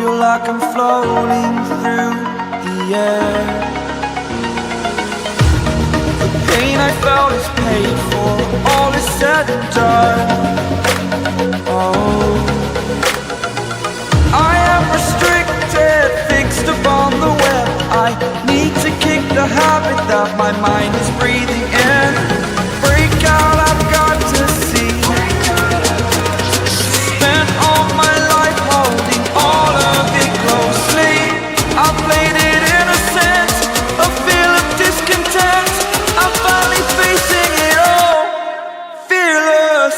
feel like I'm floating through the air. The pain I felt is paid for, all is said and done. Oh, I am restricted, fixed upon the web. I need to kick the habit that my mind is breathing in. Break out, I've got to see. Spent all my life holding all of it closely. I played it innocent, a feel of discontent. I'm finally facing it all, fearless.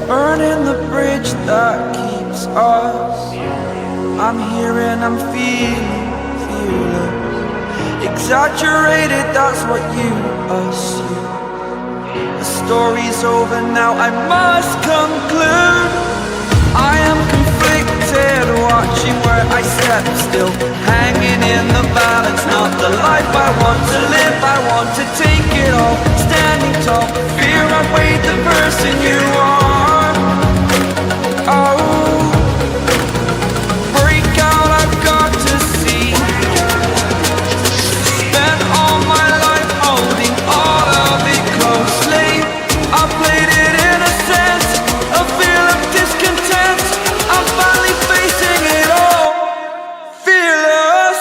Burning the bridge that keeps us. I'm here and I'm feeling fearless. Exaggerated, that's what you assume. The story's over now, I must conclude. I am conflicted, watching where I step still, hanging in the balance. Not the life I want to live, I want to take it all. Standing tall, fear I weighed the person you are. Oh, break out, I've got to see. Spent all my life holding all of it closely. I played it innocent, a feel of discontent. I'm finally facing it all, fearless.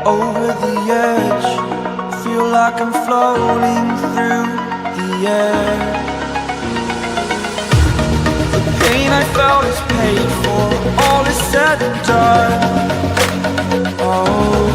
Over the edge, feel like I'm floating through the air. The pain I felt is paid for, all is said and done. Oh.